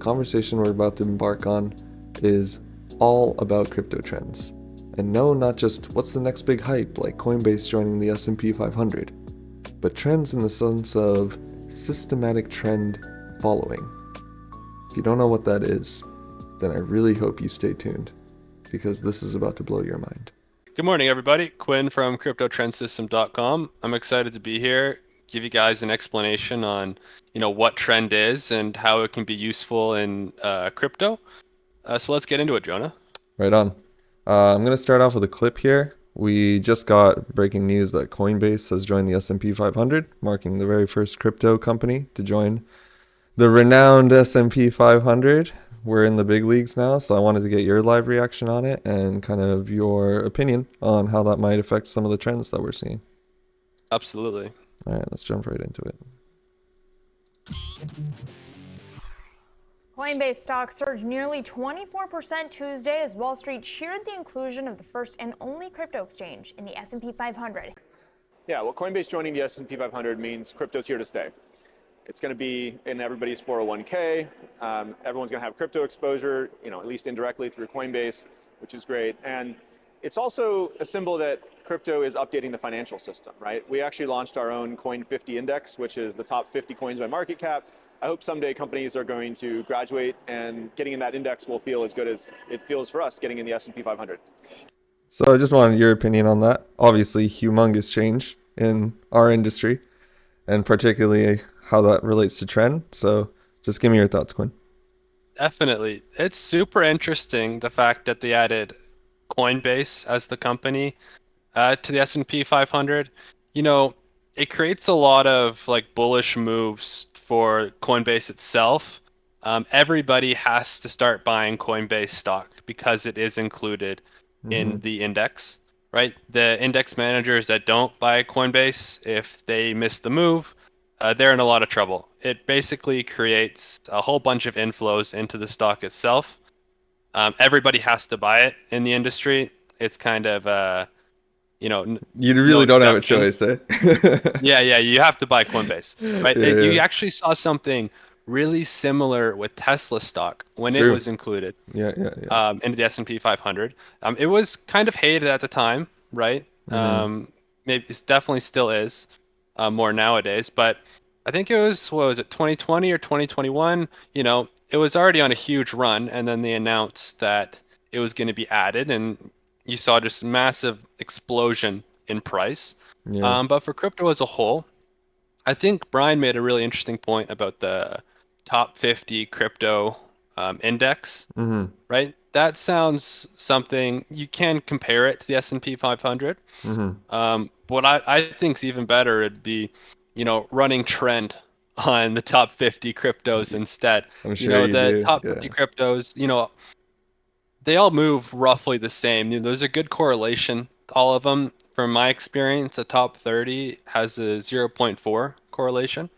conversation we're about to embark on is all about crypto trends. And no, not just what's the next big hype like Coinbase joining the S&P 500, but trends in the sense of systematic trend following. If you don't know what that is, then I really hope you stay tuned, because this is about to blow your mind. Good morning, everybody. Quinn from CryptoTrendSystem.com. I'm excited to be here, give you guys an explanation on, what trend is and how it can be useful in crypto. So let's get into it, Jonah. Right on. I'm going to start off with a clip here. We just got breaking news that Coinbase has joined the S&P 500, marking the very first crypto company to join the renowned S&P 500. We're in the big leagues now, so I wanted to get your live reaction on it and kind of your opinion on how that might affect some of the trends that we're seeing. Absolutely. All right, let's jump right into it. Coinbase stock surged nearly 24% Tuesday as Wall Street cheered the inclusion of the first and only crypto exchange in the S&P 500. Yeah, well, Coinbase joining the S&P 500 means crypto's here to stay. It's going to be in everybody's 401k. Everyone's going to have crypto exposure, at least indirectly through Coinbase, which is great. And it's also a symbol that crypto is updating the financial system, right? We actually launched our own Coin 50 index, which is the top 50 coins by market cap. I hope someday companies are going to graduate and getting in that index will feel as good as it feels for us getting in the S&P 500. So I just wanted your opinion on that. Obviously, humongous change in our industry, and particularly how that relates to trend. So just give me your thoughts, Quinn. Definitely. It's super interesting, the fact that they added Coinbase as the company to the S&P 500. It creates a lot of bullish moves for Coinbase itself. Everybody has to start buying Coinbase stock because it is included in the index, right? The index managers that don't buy Coinbase, if they miss the move, they're in a lot of trouble. It basically creates a whole bunch of inflows into the stock itself. Everybody has to buy it in the industry. It's kind of you really don't have a exception. choice, eh? Yeah, you have to buy Coinbase, right? Yeah, You yeah. actually saw something really similar with Tesla stock when it True. was included Yeah. into the S&P 500. It was kind of hated at the time, right? Maybe it definitely still is more nowadays, but I think it was, 2020 or 2021? It was already on a huge run, and then they announced that it was going to be added, and you saw just massive explosion in price. Yeah. But for crypto as a whole, I think Brian made a really interesting point about the top 50 crypto index, right? That sounds something you can compare it to the S&P 500. What I think is even better would be, running trend on the top 50 cryptos instead. I'm sure you The do. top Yeah. 50 cryptos, they all move roughly the same. There's a good correlation, all of them. From my experience, the top 30 has a 0.4 correlation.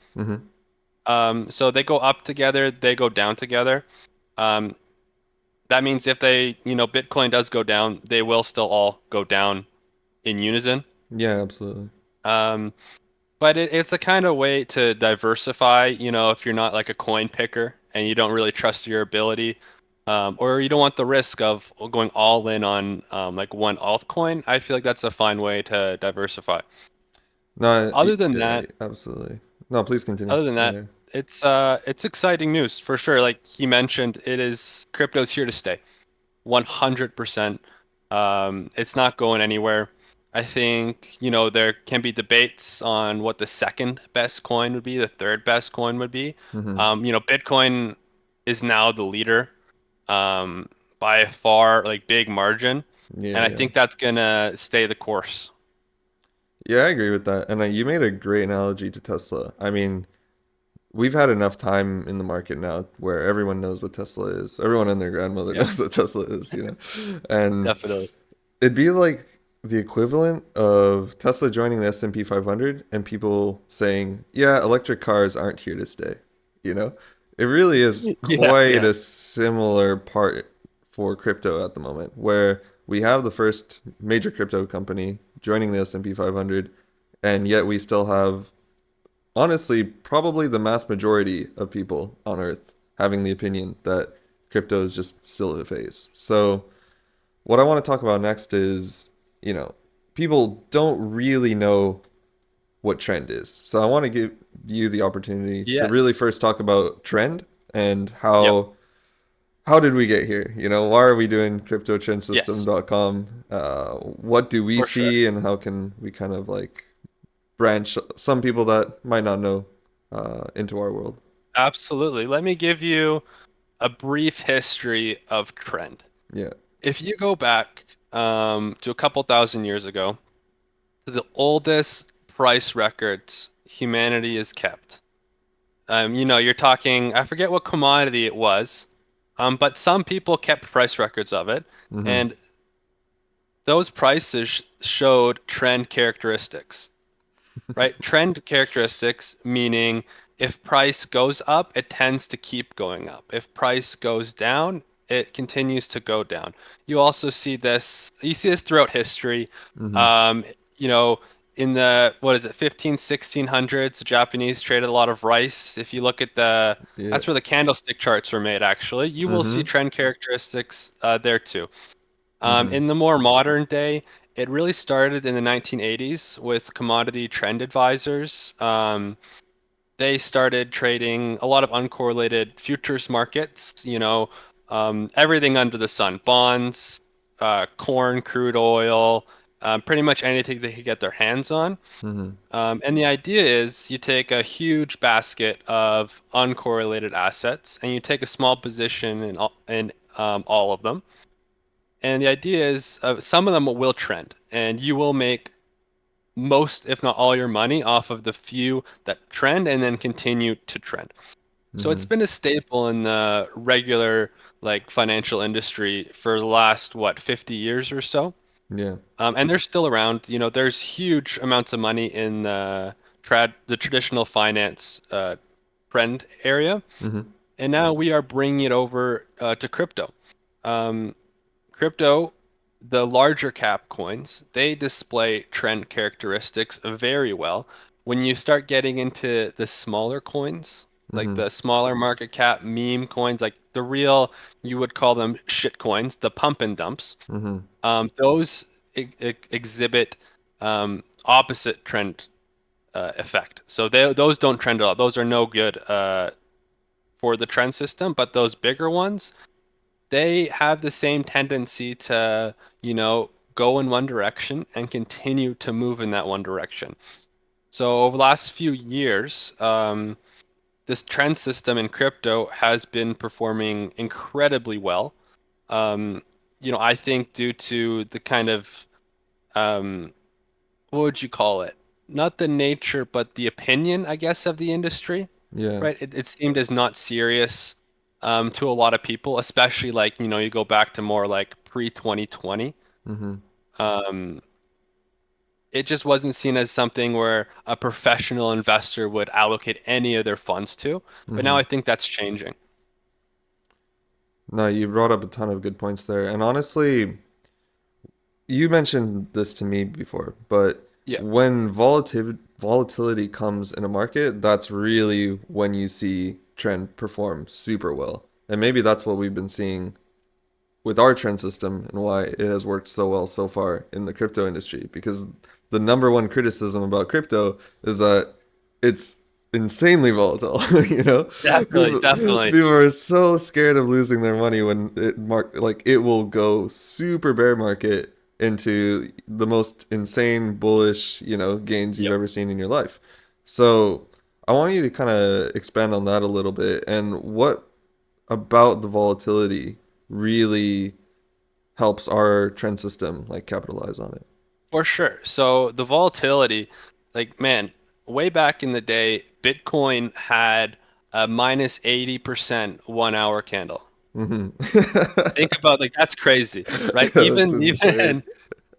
So they go up together, they go down together. That means if Bitcoin does go down, they will still all go down in unison. Yeah, absolutely. But it's a kind of way to diversify, if you're not like a coin picker and you don't really trust your ability, or you don't want the risk of going all in on one altcoin. I feel like that's a fine way to diversify. No, Other than yeah, that, absolutely. No, please continue. other than that, Yeah. it's exciting news for sure. Like he mentioned, crypto's here to stay, 100%. It's not going anywhere. I think, there can be debates on what the second best coin would be, the third best coin would be. Bitcoin is now the leader by a far, big margin. And I Yeah. think that's going to stay the course. Yeah, I agree with that. And you made a great analogy to Tesla. I mean, we've had enough time in the market now where everyone knows what Tesla is. Everyone and their grandmother Yeah, knows what Tesla is. And definitely. it'd be like the equivalent of Tesla joining the S&P 500 and people saying, "Yeah, electric cars aren't here to stay." You know? It really is Yeah, quite yeah. a similar part for crypto at the moment, where we have the first major crypto company joining the S&P 500, and yet we still have, honestly, probably the mass majority of people on Earth having the opinion that crypto is just still a phase. So what I want to talk about next is, people don't really know what trend is. So I want to give you the opportunity to Yes. really first talk about trend and Yep. how did we get here? Why are we doing Yes. cryptotrendsystem.com? What do we For sure. see and how can we kind of like branch some people that might not know into our world? Absolutely. Let me give you a brief history of trend. Yeah. If you go back to a couple thousand years ago, the oldest price records humanity has kept. You're talking, I forget what commodity it was, but some people kept price records of it, Mm-hmm. and those prices showed trend characteristics, right? Trend characteristics meaning if price goes up, it tends to keep going up. If price goes down, it continues to go down. You see this throughout history. Mm-hmm. Um, you know, in the, what is it, 15, 1600s, the Japanese traded a lot of rice. If you look at Yeah. that's where the candlestick charts were made, actually. You will see Mm-hmm. trend characteristics there too. Mm-hmm. In the more modern day, it really started in the 1980s with commodity trend advisors. They started trading a lot of uncorrelated futures markets, everything under the sun, bonds, corn, crude oil, pretty much anything they could get their hands on. Mm-hmm. And the idea is you take a huge basket of uncorrelated assets and you take a small position in all of them. And the idea is some of them will trend, and you will make most, if not all, your money off of the few that trend and then continue to trend. So Mm-hmm. it's been a staple in the regular like financial industry for the last 50 years or so. Yeah. And they're still around. There's huge amounts of money in the traditional finance trend area, Mm-hmm. and now we are bringing it over to crypto. Um, Crypto, the larger cap coins, they display trend characteristics very well. When you start getting into the smaller coins, like Mm-hmm. the smaller market cap meme coins, like the real, you would call them shit coins, the pump and dumps, Mm-hmm. those exhibit opposite trend effect. So those don't trend at all. Those are no good for the trend system, but those bigger ones, they have the same tendency to, go in one direction and continue to move in that one direction. So over the last few years, this trend system in crypto has been performing incredibly well. Um, I think due to the kind of, um, what would you call it? Not the nature, but the opinion, I guess, of the industry, Yeah. right? It seemed as not serious to a lot of people, especially like, you go back to more like pre-2020. Mm-hmm. Um, it just wasn't seen as something where a professional investor would allocate any of their funds to. But now Mm-hmm. I think that's changing. No, you brought up a ton of good points there. And honestly, you mentioned this to me before, but Yeah, when volatility comes in a market, that's really when you see trend perform super well. And maybe that's what we've been seeing with our trend system and why it has worked so well so far in the crypto industry. Because the number one criticism about crypto is that it's insanely volatile. definitely, definitely. People are so scared of losing their money when it will go super bear market into the most insane bullish gains you've Yep. ever seen in your life. So I want you to kind of expand on that a little bit and what about the volatility really helps our trend system like capitalize on it. For sure. So the volatility, like man, way back in the day, Bitcoin had a minus 80% 1 hour candle. Hmm. Think about like that's crazy, right? That's Even insane.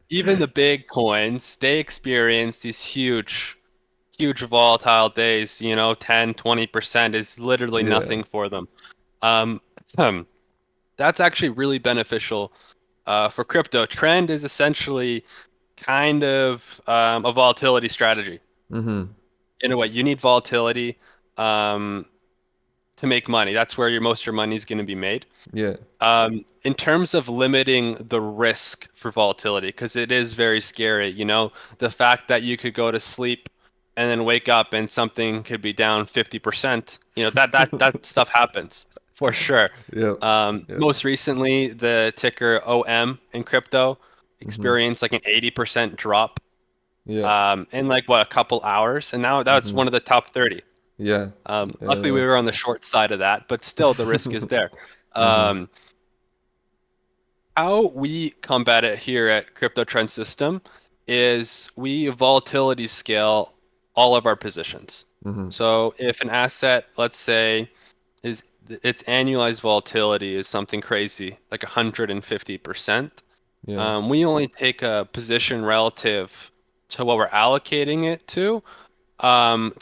even the big coins, they experience these huge volatile days, 10, 20% is literally Yeah. nothing for them. Um, um, that's actually really beneficial for crypto. Trend is essentially kind of a volatility strategy Hmm. in a way. You need volatility. Um, to make money. That's where most of your money is going to be made. Yeah. In terms of limiting the risk for volatility, because it is very scary, the fact that you could go to sleep and then wake up and something could be down 50%, that stuff happens for sure. Yep. Yep. Most recently, the ticker OM in crypto Mm-hmm. experienced like an 80% drop Yeah. in like a couple hours, and now that's Mm-hmm. one of the top 30. Yeah. Luckily, we were on the short side of that, but still, the risk is there. Mm-hmm. How we combat it here at Crypto Trend System is we volatility scale all of our positions. Mm-hmm. So if an asset, let's say, is its annualized volatility is something crazy, like 150%, Yeah. we only take a position relative to what we're allocating it to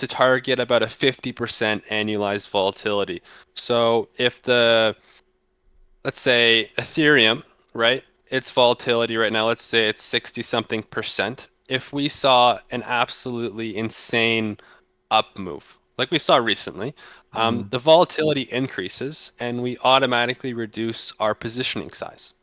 target about a 50% annualized volatility. So if let's say Ethereum, right? Its volatility right now, let's say it's 60 something percent. If we saw an absolutely insane up move, like we saw recently, Mm-hmm. the volatility increases and we automatically reduce our positioning size,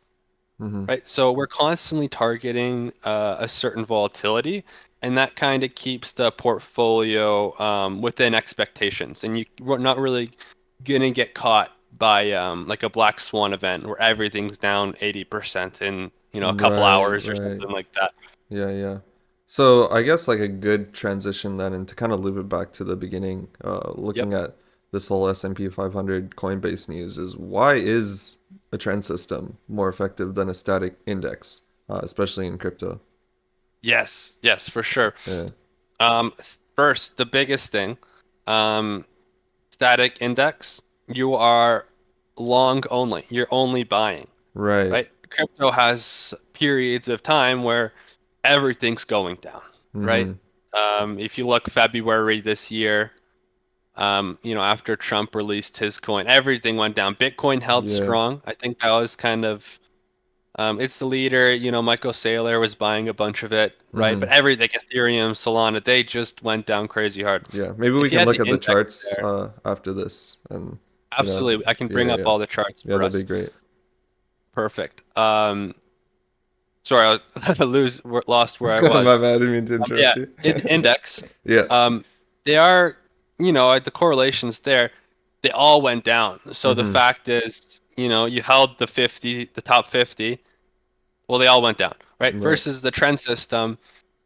Mm-hmm. right? So we're constantly targeting a certain volatility, and that kind of keeps the portfolio within expectations. And we're not really gonna get caught by like a black swan event where everything's down 80% in a couple Right. hours or Right. something like that. Yeah. Yeah. So I guess like a good transition then, and to kind of loop it back to the beginning, Yep. looking at this whole S&P 500 Coinbase news is why is a trend system more effective than a static index, especially in crypto? Yes. Yes, for sure. Yeah. First, the biggest thing, um, static index, you are long only. You're only buying. Right. Right? Crypto has periods of time where everything's going down, right? Mm-hmm. If you look February this year, after Trump released his coin, everything went down. Bitcoin held Yeah. strong. I think that was kind of it's the leader. Michael Saylor was buying a bunch of it, right? Mm-hmm. But everything, Ethereum, Solana, they just went down crazy hard. Yeah. Maybe we If you can had look the at the index charts there, after this, and absolutely, I can yeah, bring up yeah, all the charts yeah, for that'd be us. great. Perfect. Sorry, I lost where I My was. bad, I didn't mean to Yeah, interrupt you. index. Yeah. Um, they are, the correlations there, they all went down. So the Mm-hmm. fact is, you held the top 50, well, they all went down, right? Right. Versus the trend system,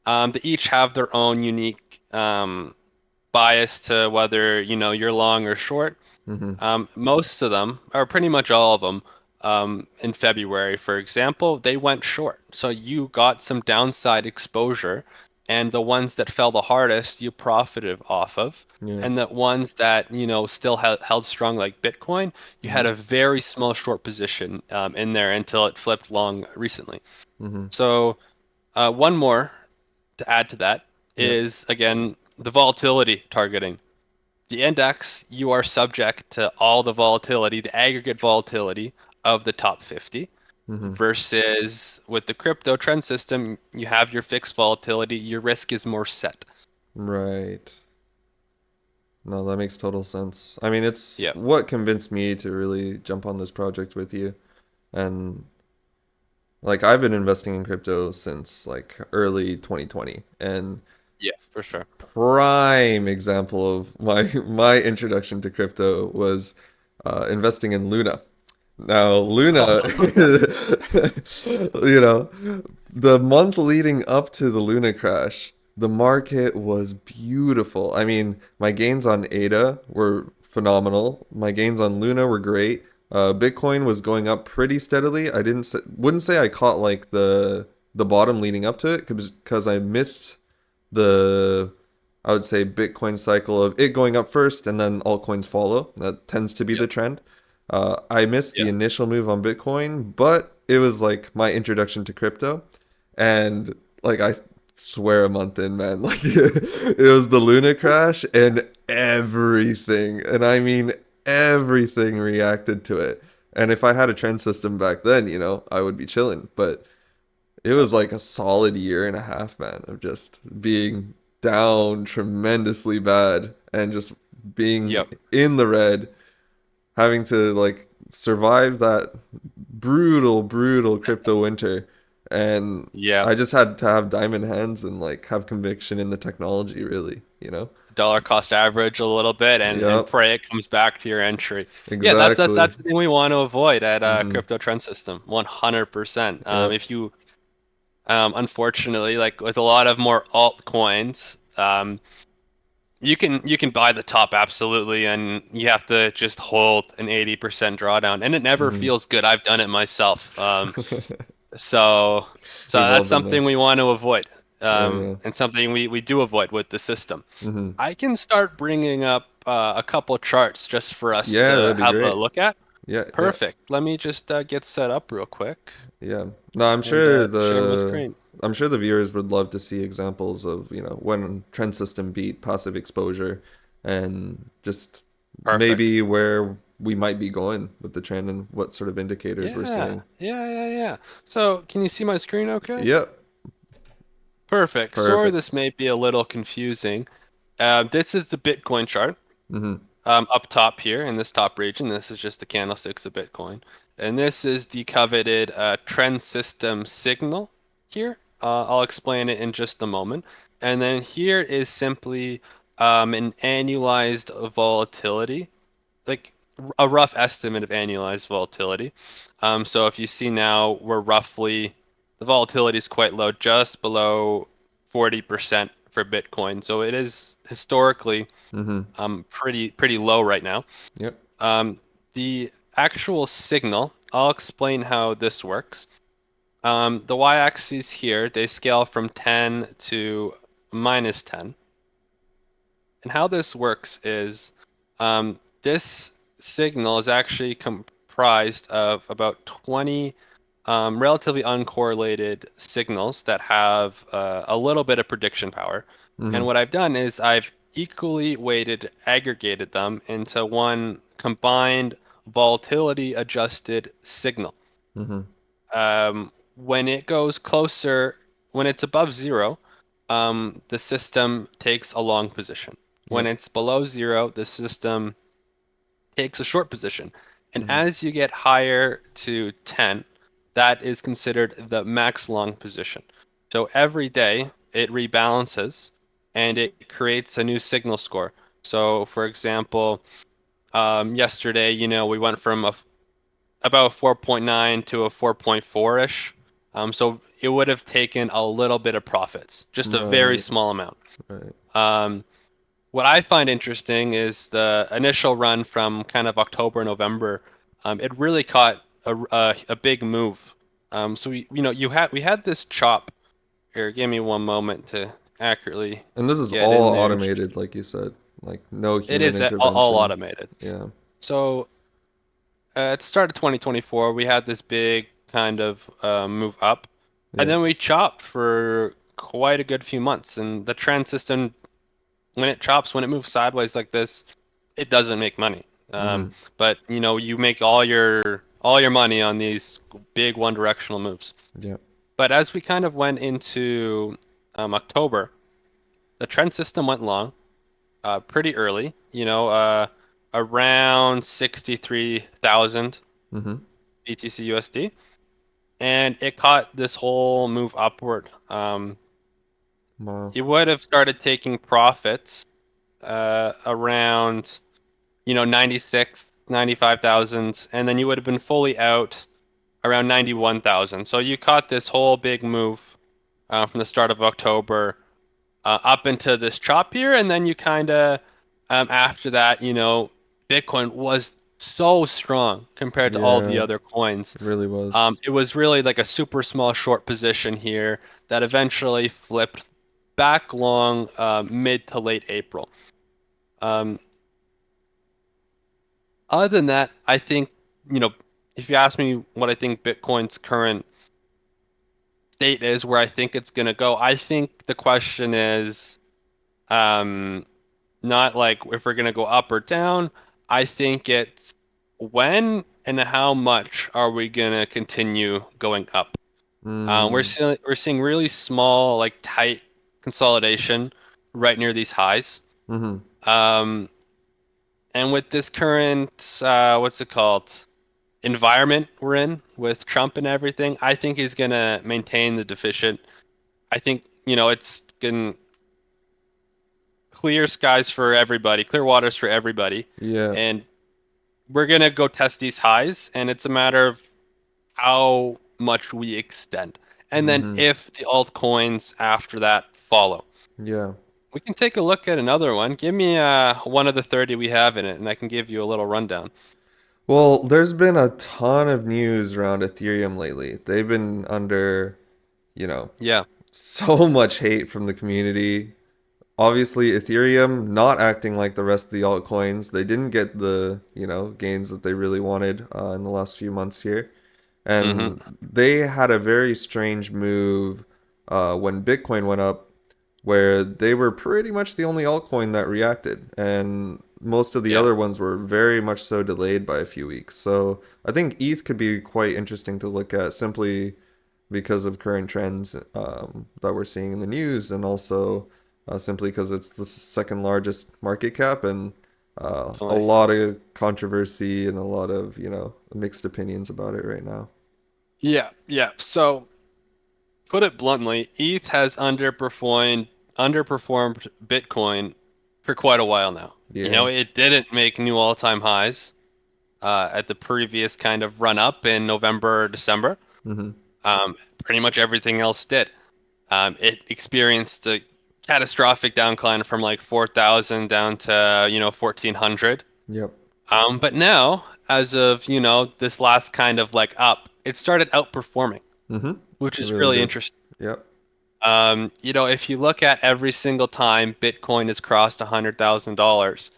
they each have their own unique bias to whether, you're long or short. Mm-hmm. Most of them, or pretty much all of them, in February, for example, they went short. So you got some downside exposure, and the ones that fell the hardest, you profited off of. Yeah. And the ones that, still held strong, like Bitcoin, you had Mm-hmm. a very small short position in there until it flipped long recently. Mm-hmm. So, one more to add to that Yep. is, again, the volatility targeting. The index, you are subject to all the volatility, the aggregate volatility of the top 50, Mm-hmm. versus with the crypto trend system, you have your fixed volatility, your risk is more set. Right. No, that makes total sense. I mean, it's Yep. what convinced me to really jump on this project with you. And like I've been investing in crypto since like early 2020. And Yeah, for sure. prime example of my introduction to crypto was investing in Luna. Now, Luna, the month leading up to the Luna crash, the market was beautiful. I mean, my gains on ADA were phenomenal. My gains on Luna were great. Bitcoin was going up pretty steadily. I wouldn't say I caught like the bottom leading up to it because I missed the I would say Bitcoin cycle of it going up first and then altcoins follow. That tends to be Yep. the trend. I missed the Yep. initial move on Bitcoin, but it was like my introduction to crypto. And like I swear a month in, man, like it was the Luna crash and everything, and I mean everything reacted to it. And if I had a trend system back then, I would be chilling. But it was like a solid year and a half, man, of just being down tremendously bad and just being Yep. in the red. having to like survive that brutal crypto winter, and Yeah. I just had to have diamond hands and like have conviction in the technology, really, you know? Dollar cost average a little bit and Yep, pray it comes back to your entry. Yeah, exactly. that's the thing we want to avoid at Hmm. Crypto Trend System, 100%. Yep. If you unfortunately, like with a lot of more altcoins, you can buy the top absolutely, and you have to just hold an 80% drawdown, and it never Hmm. feels good. I've done it myself. So We've all that's been there. something we want to avoid, Yeah, yeah. and something we do avoid with the system. Hmm. I can start bringing up a couple charts just for us Yeah, to that'd be have a great. look at. Yeah, yeah, Perfect. Let me just get set up real quick yeah. No, and share my screen. I'm sure the viewers would love to see examples of, when trend system beat passive exposure, and just Perfect. maybe where we might be going with the trend and what sort of indicators we're Yeah, seeing. yeah. So can you see my screen okay? Yep, Perfect. Sorry, perfect. this may be a little confusing. This is the Bitcoin chart. Hmm. Up top here in this top region, this is just the candlesticks of Bitcoin. And this is the coveted trend system signal here. I'll explain it in just a moment. And then here is simply an annualized volatility, like a rough estimate of annualized volatility. So if you see now, the volatility is quite low, just below 40% for Bitcoin. So it is historically Hmm. pretty low right now. Yep. Um, the actual signal, I'll explain how this works. The y-axis here, they scale from 10 to -10. And how this works is this signal is actually comprised of about 20 relatively uncorrelated signals that have a little bit of prediction power. Hmm. And what I've done is I've equally weighted, aggregated them into one combined volatility adjusted signal. Hmm. When it goes closer, when it's above zero, the system takes a long position. When Yep. it's below zero, the system takes a short position. And Hmm. as you get higher to 10, that is considered the max long position. So every day it rebalances and it creates a new signal score. So, for example, yesterday, we went from about 4.9 to a 4.4-ish. So it would have taken a little bit of profits, just a very Right. small amount. Right. Um, what I find interesting is the initial run from kind of October, November. It really caught a big move. So we had this chop here. Give me one moment to accurately And this is get all in there. automated, like you said, like no It human is all intervention. automated. Yeah. So at the start of 2024, we had this big kind of move up, and Yeah. then we chopped for quite a good few months. And the trend system, when it chops, when it moves sideways like this, it doesn't make money. Hmm. But you make all your money on these big one directional moves. Yeah. But as we kind of went into October, the trend system went long pretty early. Around 63,000 Hmm. BTC USD, and it caught this whole move upward. Wow. You would have started taking profits around 96, 95,000, and then you would have been fully out around 91,000. So you caught this whole big move from the start of October up into this chop here, and then you kind of after that, Bitcoin was so strong compared to all the Yeah. other coins. It really was. It was really like a super small short position here that eventually flipped back long mid to late April. Um, Other than that, I think, you know, if you ask me what I think Bitcoin's current state is, where I think it's going to go, I think the question is um, not like if we're going to go up or down. I think it's when and how much are we going to continue going up. Mm. We're seeing really small, like tight consolidation right near these highs. Hmm. Um, And with this current, what's it called, environment we're in with Trump and everything, I think he's gonna maintain the deficient. I think, it's been clear skies for everybody, clear waters for everybody, Yeah. and we're gonna go test these highs, and it's a matter of how much we extend, and then Mm-hmm. if the altcoins after that follow. Yeah. We can take a look at another one. Give me one of the 30 we have in it, and I can give you a little rundown. Well, there's been a ton of news around Ethereum lately. They've been under, you know, Yeah. so much hate from the community. Obviously, Ethereum not acting like the rest of the altcoins. They didn't get the, gains that they really wanted in the last few months here. Mm-hmm. And they had a very strange move when Bitcoin went up, where they were pretty much the only altcoin that reacted. And most of the Yeah. other ones were very much so delayed by a few weeks. So I think ETH could be quite interesting to look at simply because of current trends that we're seeing in the news, and also simply because it's the second largest market cap, and a Definitely. lot of controversy and a lot of, mixed opinions about it right now. Yeah. Yeah. So put it bluntly, ETH has underperformed Bitcoin for quite a while now. Yeah. It didn't make new all-time highs at the previous kind of run up in November, December. Mm-hmm. Pretty much everything else did. It experienced a catastrophic downcline from like 4,000 down to 1,400. Yep. But now, as of this last kind of like up, it started outperforming, Mm-hmm. which It is really really did. interesting. Yep. If you look at every single time Bitcoin has crossed $100,000,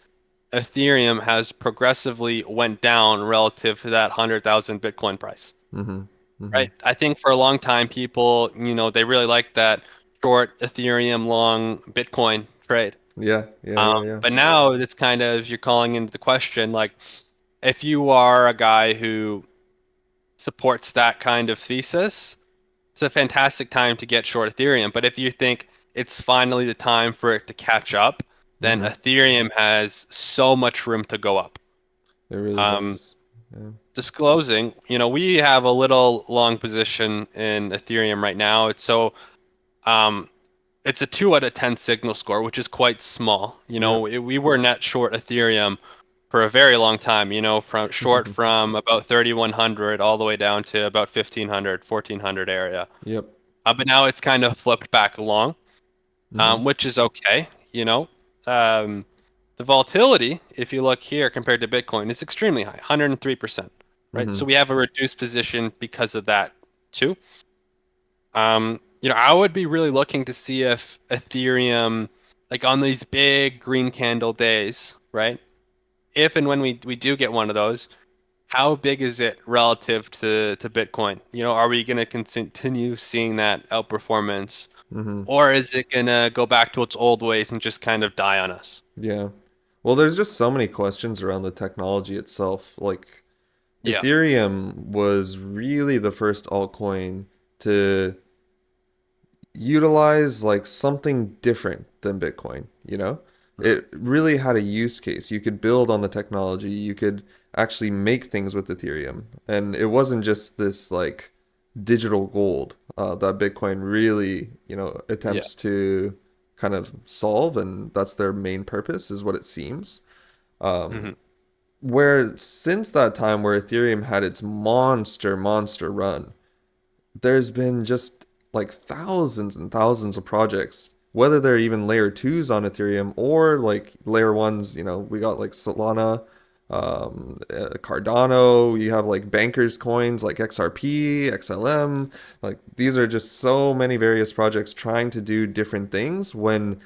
Ethereum has progressively went down relative to that 100,000 Bitcoin price, Mm-hmm. Mm-hmm. right? I think for a long time, people, they really liked that short Ethereum, long Bitcoin trade. Yeah. Yeah. Yeah. Yeah. But now it's kind of, you're calling into the question, like, if you are a guy who supports that kind of thesis, it's a fantastic time to get short Ethereum. But if you think it's finally the time for it to catch up, then Mm-hmm. Ethereum has so much room to go up. It really Um, does. Yeah. Disclosing, we have a little long position in Ethereum right now. Um, it's a 2 out of 10 signal score, which is quite small. Yep. We were net short Ethereum for a very long time, from from about 3,100 all the way down to about 1,500, 1,400 area. Yep. But now it's kind of flipped back along, Mm-hmm. which is okay. Um, the volatility, if you look here compared to Bitcoin, is extremely high, 103%, right? Mm-hmm. So we have a reduced position because of that too. I would be really looking to see if Ethereum, like on these big green candle days, right? If and when we do get one of those, how big is it relative to Bitcoin? Are we going to continue seeing that outperformance, Mm-hmm. or is it going to go back to its old ways and just kind of die on us? Yeah. Well, there's just so many questions around the technology itself. Like, Yeah. Ethereum was really the first altcoin to utilize like something different than Bitcoin, you know? Mhm. It really had a use case. You could build on the technology, you could actually make things with Ethereum. And it wasn't just this like digital gold that Bitcoin really, Yeah. attempts to kind of solve, and that's their main purpose, is what it seems. Hmm. Where since that time where Ethereum had its monster run, there's been just like thousands and thousands of projects, whether they're even layer twos on Ethereum or like layer ones. We got like Solana, Cardano. You have like bankers coins like XRP, XLM. Like, these are just so many various projects trying to do different things. When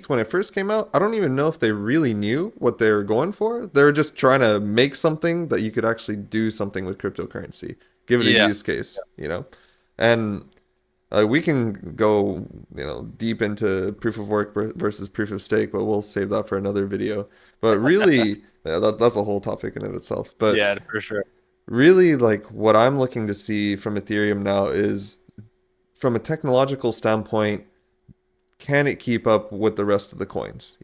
when it first came out, I don't even know if they really knew what they were going for. They were just trying to make something that you could actually do something with cryptocurrency, give it a Yeah. use case. And we can go, deep into proof of work versus proof of stake, but we'll save that for another video. But really, yeah, that's a whole topic in of itself. But Yeah, for sure. really, like, what I'm looking to see from Ethereum now is, from a technological standpoint, can it keep up with the rest of the coins?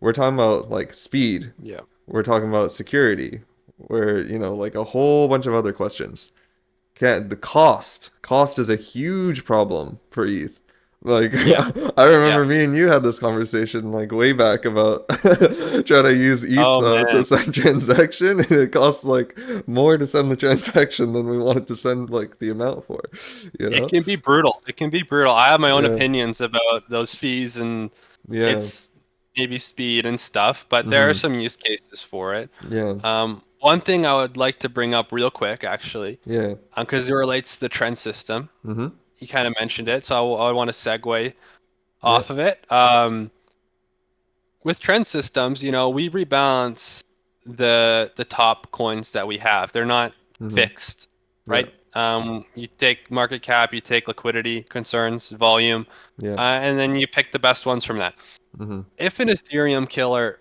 We're talking about like speed. Yeah. we're talking about security. We're, like a whole bunch of other questions. The cost is a huge problem for ETH. Like, Yeah. I remember Yeah. me and you had this conversation like way back about trying to use ETH Oh to man. send transaction, and it costs like more to send the transaction than we wanted to send like the amount for, you It know? can be brutal. It can be brutal. I have my own Yeah, opinions about those fees and yeah, its maybe speed and stuff, but there are mm-hmm, some use cases for it. yeah, One thing I would like to bring up real quick, actually, yeah, because it relates to the trend system. mm-hmm, You kind of mentioned it, so I want to segue yeah, off of it. With trend systems, we rebalance the top coins that we have. They're not mm-hmm, fixed, yeah, right? You take market cap, you take liquidity concerns, volume, yeah, and then you pick the best ones from that. mm-hmm, If an Ethereum killer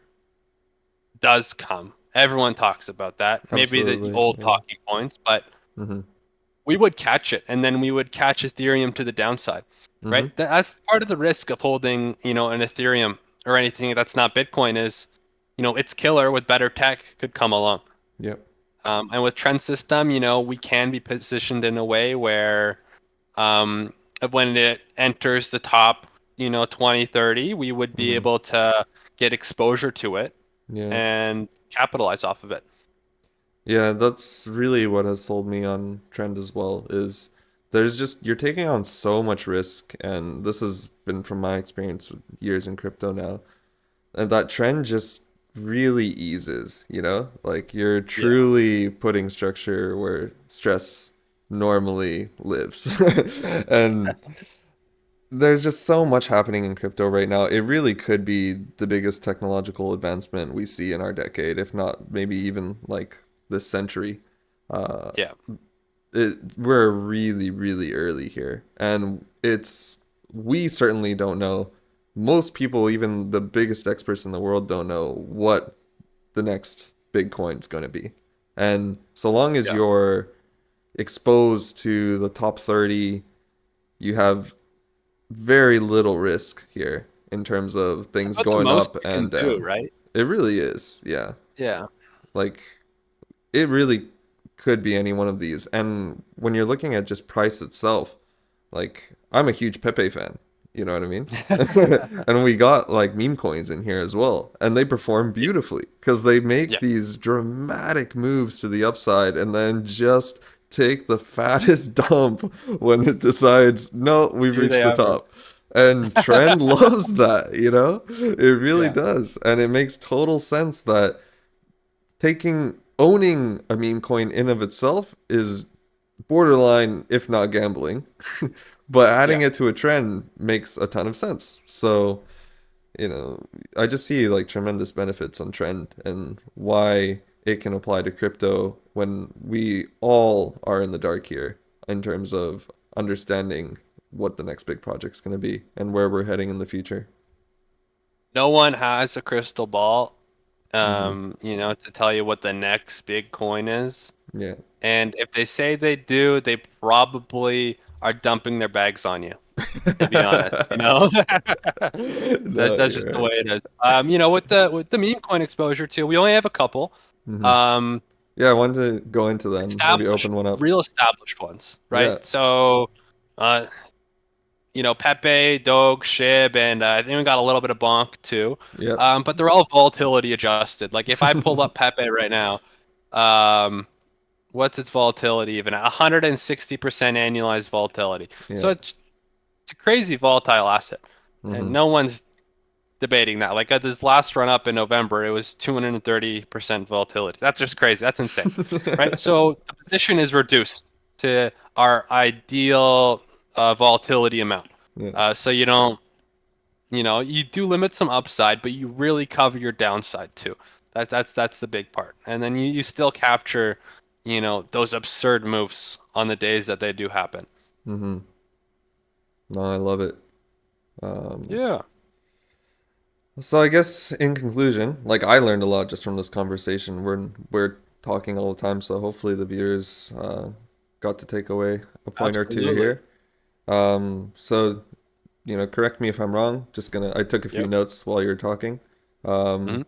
does come, everyone talks about that. Maybe the absolutely, old yeah, talking points, but mm-hmm, we would catch it, and then we would catch Ethereum to the downside, mm-hmm, right? That's part of the risk of holding, an Ethereum or anything that's not Bitcoin is, its killer with better tech could come along. yep, And with trend system, we can be positioned in a way where um, when it enters the top, 20, 30, we would be mm-hmm, able to get exposure to it yeah. and capitalize off of it. Yeah, that's really what has sold me on trend as well, is you're taking on so much risk, and this has been from my experience with years in crypto now, and that trend just really eases, Like you're Yeah. truly putting structure where stress normally lives. And there's just so much happening in crypto right now. It really could be the biggest technological advancement we see in our decade, if not maybe even like this century. Uh, Yeah. we're really, really early here, and we certainly don't know. Most people, even the biggest experts in the world, don't know what the next big coin's going to be. And so long as Yeah. you're exposed to the top 30, you have very little risk here in terms of It's things about the going most up you can and do, down. right? It really is, yeah. Yeah. Like, it really could be any one of these. And when you're looking at just price itself, like, I'm a huge Pepe fan. You know what I mean? And we got like meme coins in here as well. And they perform Yeah. beautifully because they make Yeah. these dramatic moves to the upside and then just take the fattest dump when it decides, no, we've Do reached they the ever? top. And Trend loves that, It really Yeah. does. And it makes total sense that owning a meme coin in of itself is borderline, if not gambling. But adding Yeah. it to a trend makes a ton of sense. So, I just see like tremendous benefits on trend and why it can apply to crypto when we all are in the dark here in terms of understanding what the next big project's going to be and where we're heading in the future. No one has a crystal ball, Hmm. to tell you what the next big coin is. Yeah. And if they say they do, they probably are dumping their bags on you, to be honest, That's No, that's just you're the right. way it is. With the meme coin exposure too, we only have a couple. Hmm. Um, Yeah, I wanted to go into them, maybe established, open one up. real established ones, Yeah. right? So, uh, Pepe, Doge, Shib, and I think we got a little bit of Bonk too. Yep. But they're all volatility adjusted. Like if I pull up Pepe right now, um, what's its volatility even at? 160% annualized volatility. So Yeah. it's a crazy volatile asset, and Hmm. no one's debating that. Like at this last run up in November, it was 230% volatility. That's just crazy. That's insane, right? So the position is reduced to our ideal volatility amount. Yeah. So you don't, you do limit some upside, but you really cover your downside too. That's the big part. And then you still capture, those absurd moves on the days that they do happen. Hmm. No, I love it. Um, Yeah. so I guess in conclusion, like I learned a lot just from this conversation. We're talking all the time, so hopefully the viewers got to take away a point or two Absolutely. here. So correct me if I'm wrong. I took a few Yep. notes while you were talking. Um, Hmm.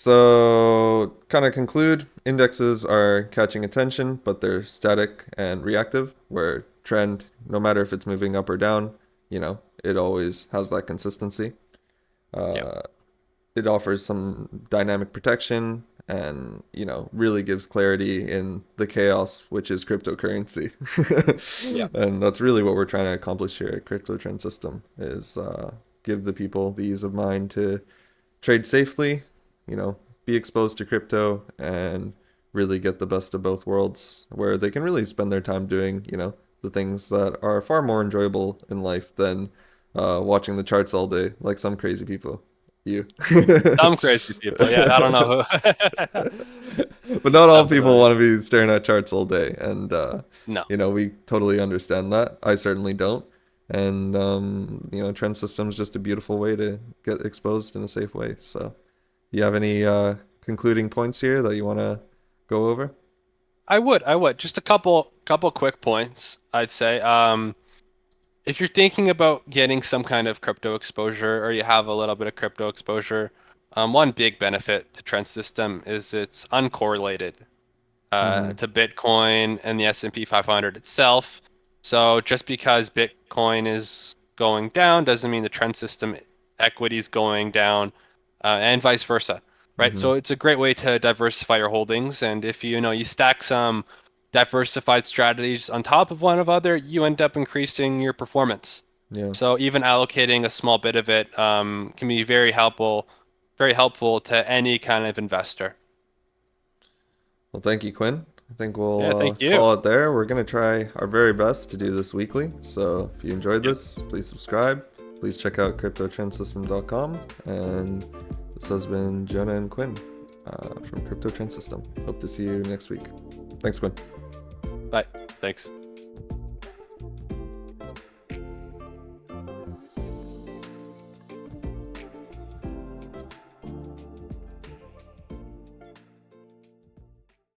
So, kind of conclude, indexes are catching attention, but they're static and reactive, where trend, no matter if it's moving up or down, it always has that consistency. Yep. It offers some dynamic protection and, really gives clarity in the chaos, which is cryptocurrency. Yeah. And that's really what we're trying to accomplish here at Crypto Trend System is give the people the ease of mind to trade safely, be exposed to crypto and really get the best of both worlds where they can really spend their time doing, the things that are far more enjoyable in life than watching the charts all day like some crazy people. You. Some crazy people. Yeah, I don't know who. But not all people Definitely. want to be staring at charts all day. And, No. we totally understand that. I certainly don't. And, trend system is just a beautiful way to get exposed in a safe way. So, you have any concluding points here that you want to go over? I would. Just a couple quick points, I'd say. If you're thinking about getting some kind of crypto exposure or you have a little bit of crypto exposure, one big benefit to Trend System is it's uncorrelated to Bitcoin and the S&P 500 itself. So just because Bitcoin is going down doesn't mean the Trend System equity is going down, and vice versa, right? Mm-hmm. So it's a great way to diversify your holdings, and if you stack some diversified strategies on top of one another, you end up increasing your performance. Yeah. So even allocating a small bit of it can be very helpful to any kind of investor. Well, thank you, Quinn. I think we'll Yeah, thank you. call it there. We're going to try our very best to do this weekly. So if you enjoyed Yep. this, please subscribe. Please check out cryptotrendsystem.com. And this has been Jonah and Quinn from Crypto Trend System. Hope to see you next week. Thanks, Quinn. Bye. Thanks.